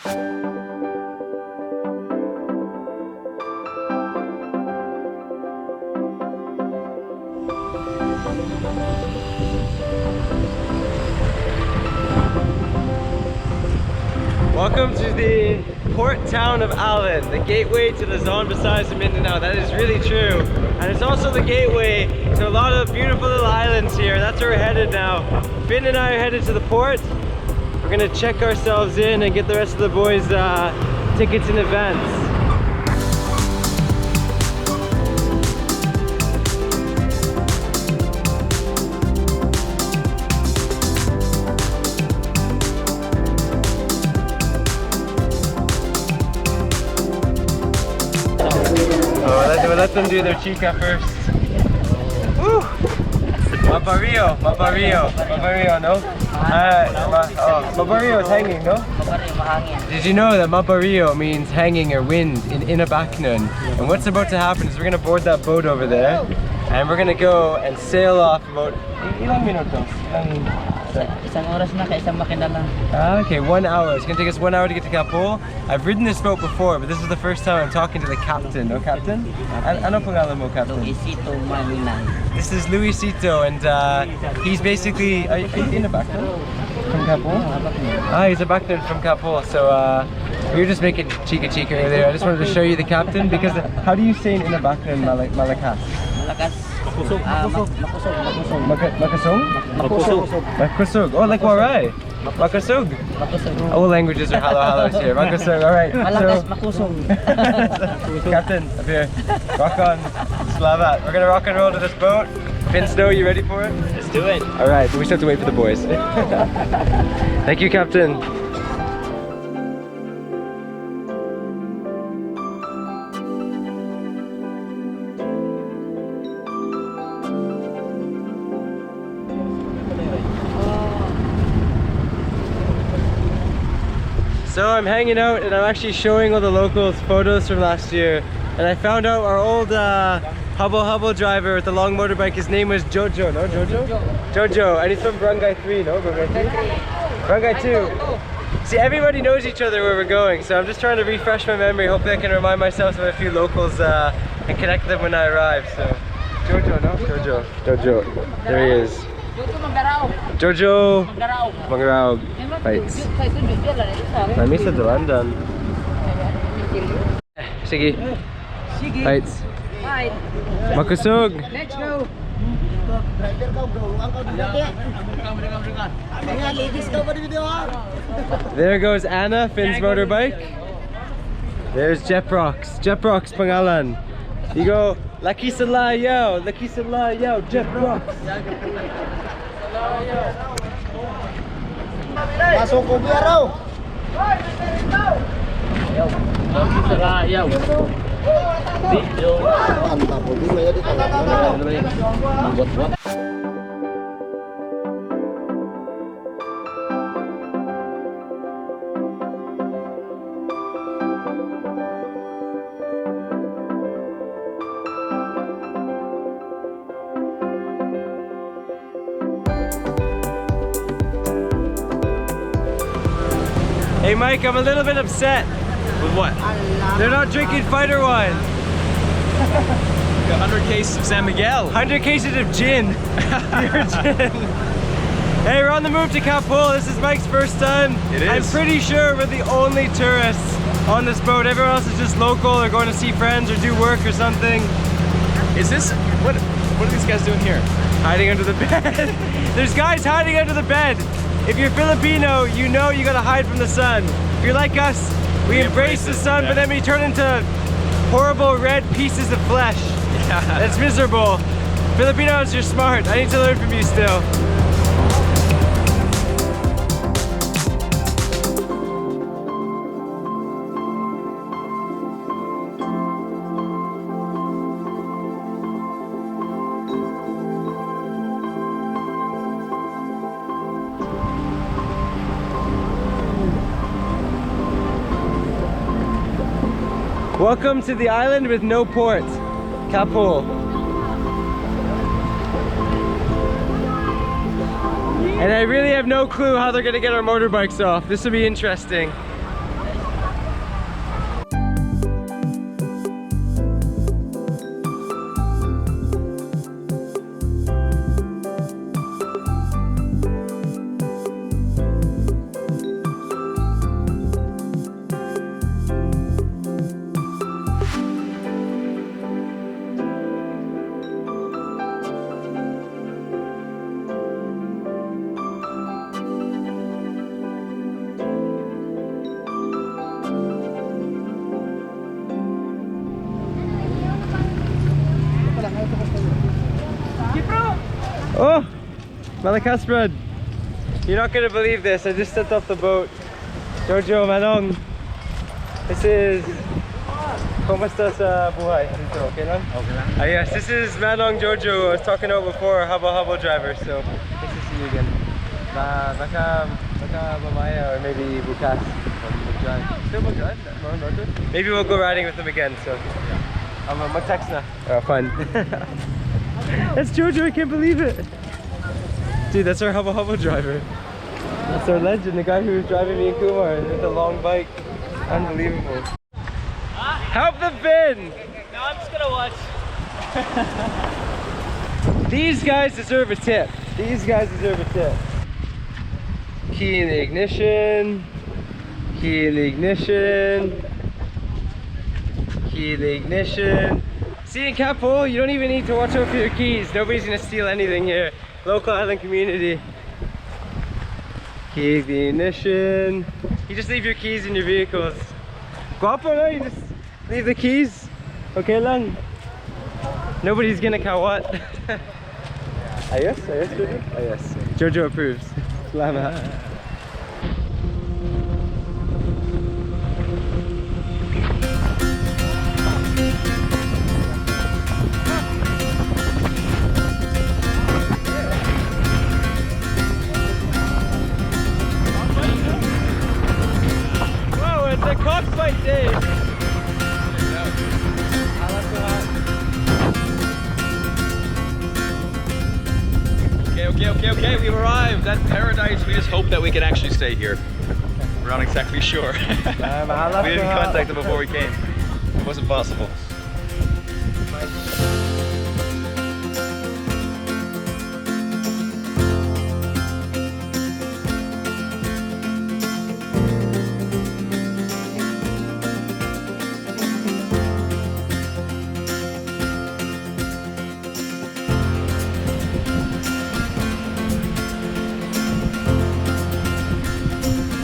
Welcome to the port town of Allen, the gateway to the zone besides the Mindanao. That is really true. And it's also the gateway to a lot of beautiful little islands here. That's where we're headed now. Finn and I are headed to the port. We're gonna check ourselves in and get the rest of the boys tickets in advance. Let them do their chica first. Woo! Mapario, no? Mapario is hanging, no? Did you know that Mapario means hanging or wind in Inabaknon? And what's about to happen is we're gonna board that boat over there, and we're gonna go and sail off about ilang minutos? Isang oras na, isang makina lang. Okay, 1 hour. It's gonna take us 1 hour to get to Capul. I've ridden this boat before, but this is the first time I'm talking to the captain. No, captain? Ano pangalan mo, captain? Luisito Maninan. This is Luisito, and he's basically in the back from Capul. He's a backman from Capul. So we were just making chica earlier. I just wanted to show you the captain because how do you say in the backman Malakas? Malakas. Makusog. Makusog. Oh, like Waray. Makusog. All languages are halos here. Makusog. All right. Malakas makusog. Captain, up here. Rock on. Slavat. We're gonna rock and roll to this boat. Finn Snow, you ready for it? Let's do it. All right, but we still have to wait for the boys. Thank you, Captain. So I'm hanging out and I'm actually showing all the locals photos from last year, and I found out our old hubble driver with the long motorbike, his name was Jojo, no? Jojo, and he's from Barangay 3, no? Barangay 2. See, everybody knows each other where we're going, so I'm just trying to refresh my memory. Hopefully I can remind myself of a few locals and connect them when I arrive. So, Jojo, no? Jojo, there he is. Jojo Mangaraog. Fights. Nami sa Dulandan. Sige. Fights. Makusog. Let's go. There goes Anna, Finn's motorbike. There's Jeprox. Jeprox pangalan. You go Laki Salayaw, Jeprox. Masuk ko biar raw. Ayaw. Video. Mantap ko biar ya di tengah. Hey Mike, I'm a little bit upset. With what? They're not drinking fighter wine. Got 100 cases of San Miguel. 100 cases of gin. Pure gin. Hey, we're on the move to Capul. This is Mike's first time. It is. I'm pretty sure we're the only tourists on this boat. Everyone else is just local or going to see friends or do work or something. Is this, what are these guys doing here? Hiding under the bed. There's guys hiding under the bed. If you're Filipino, you know you gotta hide from the sun. If you're like us, we embrace the sun, but then we turn into horrible red pieces of flesh. Yeah. It's miserable. Filipinos, you're smart. I need to learn from you still. Welcome to the island with no port, Capul. And I really have no clue how they're gonna get our motorbikes off. This will be interesting. Malakas bread. You're not gonna believe this. I just stepped off the boat. Jojo, Manong. This is... ¿Cómo estás buhay? Okay lang? Okay lang. Yes, this is Manong Jojo. I was talking about before, habo driver. So, nice to see you again. Baka mamaya or maybe bukas. Still mag-drive? Maybe we'll go riding with him again. So, mag-text na. Oh, fun. That's Jojo, I can't believe it. Dude, that's our habo driver. That's our legend, the guy who was driving me and Kumar with a long bike. Unbelievable. Help the fin! No, I'm just gonna watch. These guys deserve a tip. These guys deserve a tip. Key in the ignition. Key in the ignition. Key in the ignition. See, in Capul, you don't even need to watch out for your keys. Nobody's gonna steal anything here. Local island community. Key in the ignition. You just leave your keys in your vehicles. Guapo, no? You just leave the keys. Okay lang. Nobody's gonna kawat. Ayos? Ayos, Jojo? Ayos. Jojo approves. Salamat. Whoa, it's a cockfight day! Okay, we've arrived at paradise. We just hope that we can actually stay here. We're not exactly sure. We didn't contact them before we came. It wasn't possible.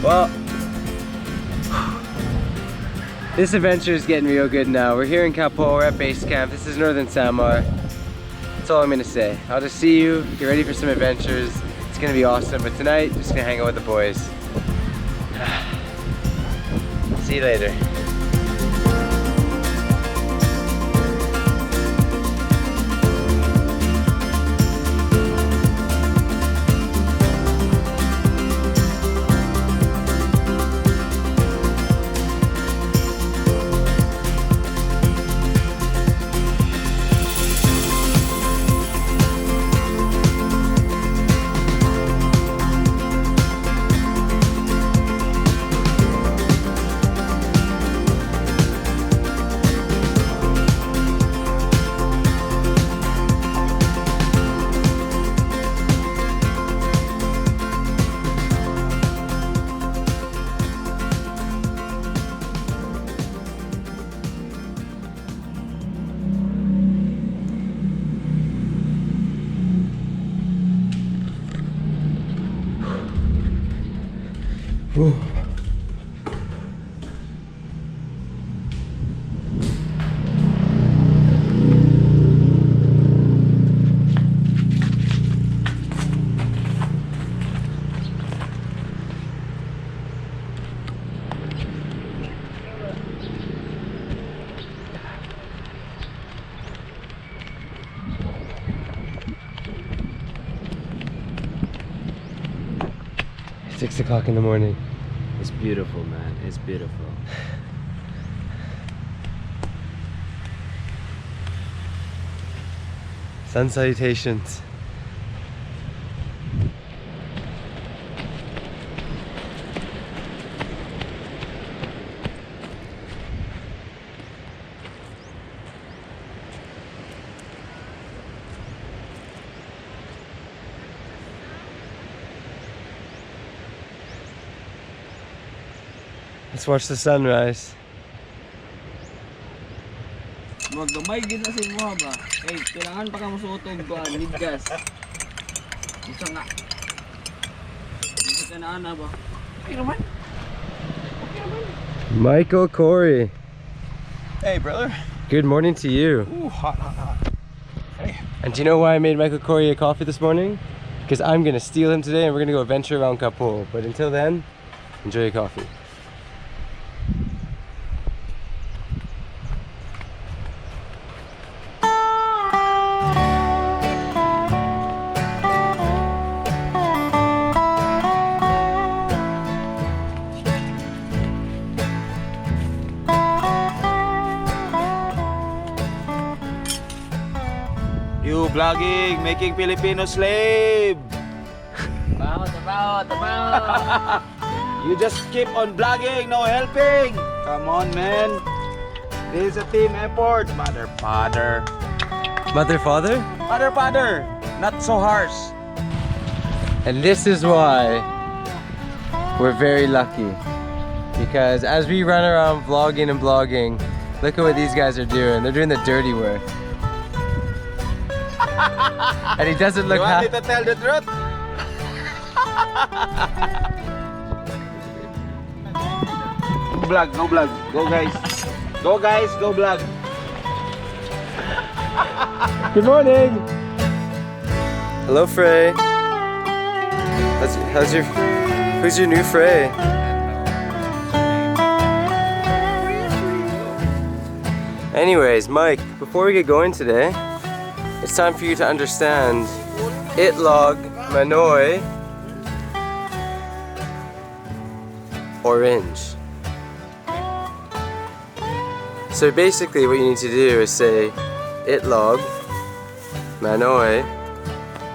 Well, this adventure is getting real good now. We're here in Capul, we're at base camp. This is Northern Samar. That's all I'm gonna say. I'll just see you, get ready for some adventures. It's gonna be awesome, but tonight, just gonna hang out with the boys. See you later. Whew. It's 6 o'clock in the morning. It's beautiful, man. It's beautiful. Sun salutations. Let's watch the sunrise. Magdamay gid na si mo ba? Kay kailangan pa ka musuotog kuan midgas. Isa nga. Hindi ka na ana ba? Okay naman. Okay naman. Michael Corey. Hey, brother. Good morning to you. Ooh, hot. Hey. And do you know why I made Michael Corey a coffee this morning? because I'm gonna steal him today and we're gonna go adventure around Capul. But until then, enjoy your coffee. You vlogging, making Filipino slave. About. You just keep on vlogging, no helping. Come on, man. This is a team effort. Mother, father. Mother, father? Mother, father. Not so harsh. And this is why we're very lucky. Because as we run around vlogging and blogging, look at what these guys are doing. They're doing the dirty work. And he doesn't look You want me happy. to tell the truth? Vlog, go vlog. Go guys. Go guys, go vlog. Good morning. Hello, Frey. Who's your new Frey? Anyways, Mike, before we get going today, it's time for you to understand Itlog, Manoy, Orange. So basically what you need to do is say Itlog, Manoy,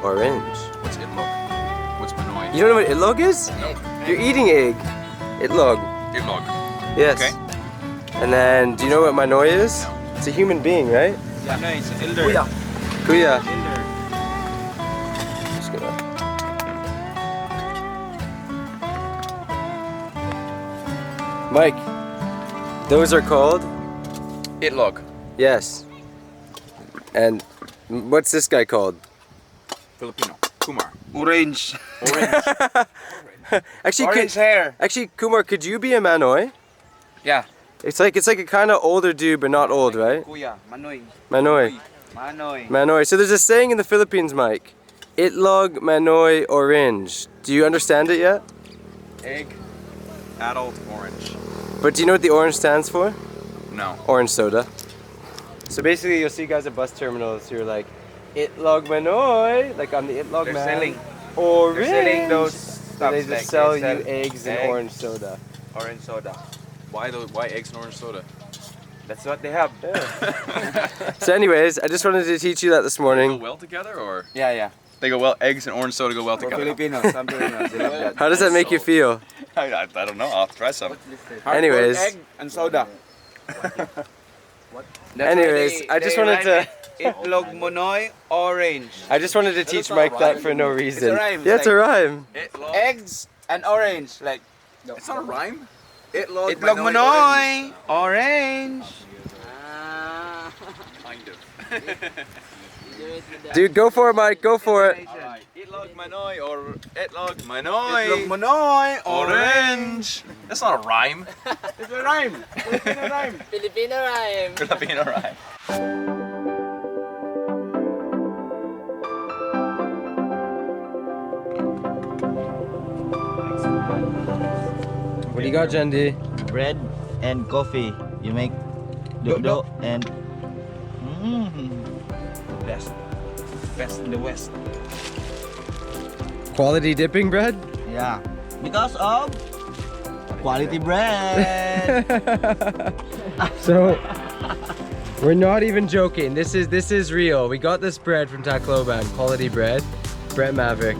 Orange. What's itlog? What's manoy? You don't know what Itlog is? You're eating egg. Itlog. Itlog. Yes. Okay. And then, do you know what Manoy is? It's a human being, right? Yeah, no, it's elder. Kuya. Elder. Just gonna... Mike, those are called? Itlog. Yes. And what's this guy called? Filipino. Kumar. Orange. Actually, Orange hair. actually, Kumar, could you be a Manoy? Yeah. It's like a kind of older dude, but not old, right? Kuya, Manoy. Manoy. Manoy. Manoy. So there's a saying in the Philippines, Mike. Itlog, Manoy, Orange. Do you understand it yet? Egg. Adult orange. But do you know what the orange stands for? No. Orange soda. So basically, you'll see guys at bus terminals who are like, Itlog, Manoy. Like I'm the Itlog They're man. selling. Orange. They're selling those So stuff. they just like sell they you eggs and egg, orange soda. Orange soda. Why eggs and orange soda? That's what they have. So anyways, I just wanted to teach you that this Go morning. well together, or Yeah. they go well? Eggs and orange soda go well For together. Filipinos, some Filipinos, they love that. How does that make you feel? I don't know. I'll try some. Hard-boiled Anyways. egg and soda. Anyways, I just wanted to... Itlog Manoy orange. I just wanted to teach Mike that for no reason. rhyme. Yeah, it's a rhyme. Itlog. Eggs and orange, like It's not a rhyme. Itlog. Itlog Manoy orange. Kind of. Dude, go for it, Mike. Go for it. Alright. Itlog manoy or itlog manoy. Itlog Manoy Orange. That's not a rhyme. It's a rhyme. Filipino rhyme. Filipino rhyme. Filipino rhyme. What do you got, Jendi? Bread and coffee. You make do and Best in the West. Quality dipping bread? yeah. Because of quality bread. So, we're not even joking. This is real. We got this bread from Tacloban, quality bread. Brett Maverick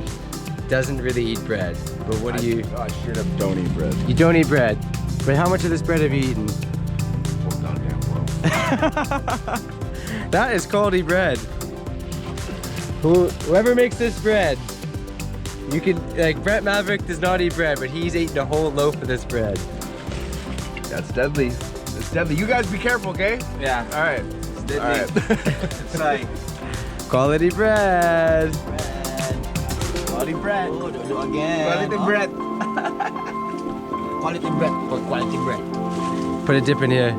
doesn't really eat bread. But what do you... I straight up don't eat bread. You don't eat bread. But how much of this bread have you eaten? Oh, goddamn world. That is quality bread. Whoever makes this bread, you can, like, Brett Maverick does not eat bread, but he's eaten a whole loaf of this bread. That's deadly. It's deadly. You guys be careful, okay? Yeah. All right. It's deadly. It's like Quality bread. Quality bread. Oh, do again. quality bread. Quality bread for quality bread. Put a dip in here.